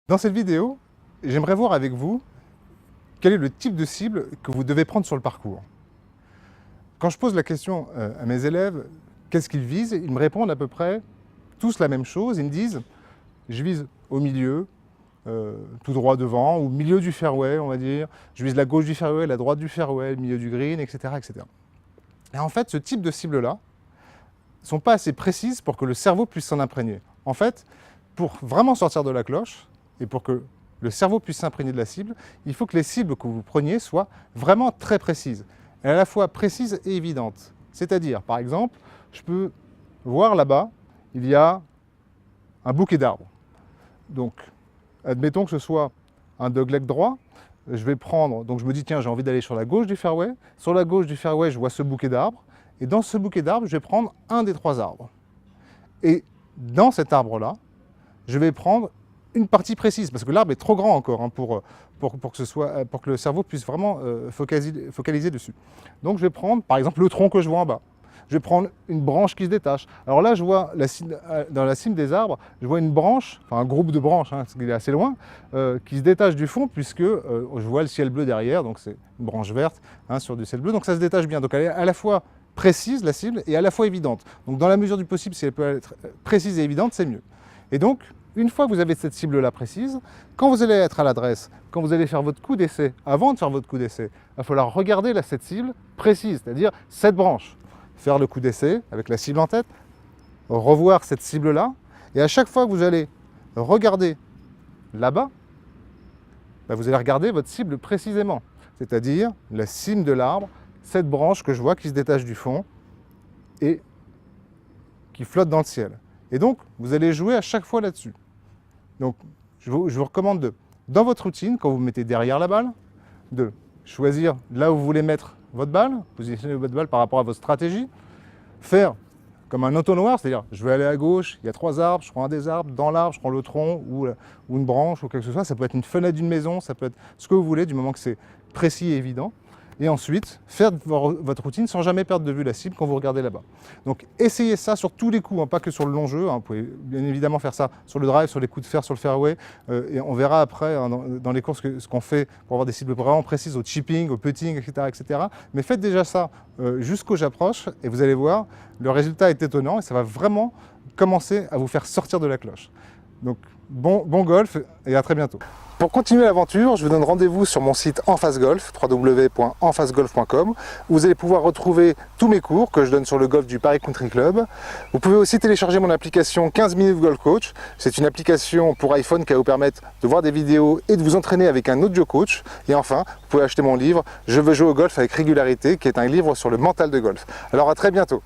Dans cette vidéo, j'aimerais voir avec vous quel est le type de cible que vous devez prendre sur le parcours. Quand je pose la question à mes élèves, qu'est-ce qu'ils visent, ils me répondent à peu près tous la même chose. Ils me disent, je vise au milieu, tout droit devant, ou au milieu du fairway, on va dire. Je vise la gauche du fairway, la droite du fairway, le milieu du green, etc. etc. Et en fait, ce type de cibles-là ne sont pas assez précises pour que le cerveau puisse s'en imprégner. En fait, pour vraiment sortir de la cloche, et pour que le cerveau puisse s'imprégner de la cible, il faut que les cibles que vous preniez soient vraiment très précises, et à la fois précises et évidentes. C'est-à-dire, par exemple, je peux voir là-bas, il y a un bouquet d'arbres. Donc, admettons que ce soit un dogleg droit, je vais prendre, donc je me dis, tiens, j'ai envie d'aller sur la gauche du fairway. Sur la gauche du fairway, je vois ce bouquet d'arbres, et dans ce bouquet d'arbres, je vais prendre un des trois arbres. Et dans cet arbre-là, je vais prendre une partie précise, parce que l'arbre est trop grand encore pour que le cerveau puisse vraiment focaliser dessus. Donc je vais prendre, par exemple, le tronc que je vois en bas. Je vais prendre une branche qui se détache. Alors là, je vois dans la cime des arbres, je vois une branche, enfin un groupe de branches, parce qu'il est assez loin, qui se détache du fond, puisque je vois le ciel bleu derrière, donc c'est une branche verte sur du ciel bleu, donc ça se détache bien. Donc elle est à la fois précise, la cible, et à la fois évidente. Donc dans la mesure du possible, si elle peut être précise et évidente, c'est mieux. Et donc, une fois que vous avez cette cible-là précise, quand vous allez être à l'adresse, quand vous allez faire votre coup d'essai, avant de faire votre coup d'essai, il va falloir regarder cette cible précise, c'est-à-dire cette branche. Faire le coup d'essai avec la cible en tête, revoir cette cible-là, et à chaque fois que vous allez regarder là-bas, vous allez regarder votre cible précisément, c'est-à-dire la cime de l'arbre, cette branche que je vois qui se détache du fond et qui flotte dans le ciel. Et donc, vous allez jouer à chaque fois là-dessus. Donc, je vous recommande dans votre routine, quand vous vous mettez derrière la balle, de choisir là où vous voulez mettre votre balle, positionner votre balle par rapport à votre stratégie, faire comme un entonnoir, c'est-à-dire je vais aller à gauche, il y a trois arbres, je prends un des arbres, dans l'arbre, je prends le tronc ou une branche ou quelque chose, ça peut être une fenêtre d'une maison, ça peut être ce que vous voulez, du moment que c'est précis et évident. Et ensuite, faire votre routine sans jamais perdre de vue la cible quand vous regardez là-bas. Donc essayez ça sur tous les coups, pas que sur le long jeu. Vous pouvez bien évidemment faire ça sur le drive, sur les coups de fer, sur le fairway. Et on verra après dans les courses ce qu'on fait pour avoir des cibles vraiment précises au chipping, au putting, etc. etc. Mais faites déjà ça jusqu'au j'approche et vous allez voir, le résultat est étonnant et ça va vraiment commencer à vous faire sortir de la cloche. Donc bon golf et à très bientôt. Pour continuer l'aventure, je vous donne rendez-vous sur mon site Enface Golf, www.enfacegolf.com, où vous allez pouvoir retrouver tous mes cours que je donne sur le golf du Paris Country Club. Vous pouvez aussi télécharger mon application 15 minutes Golf Coach. C'est une application pour iPhone qui va vous permettre de voir des vidéos et de vous entraîner avec un audio coach. Et enfin, vous pouvez acheter mon livre « Je veux jouer au golf avec régularité » qui est un livre sur le mental de golf. Alors à très bientôt.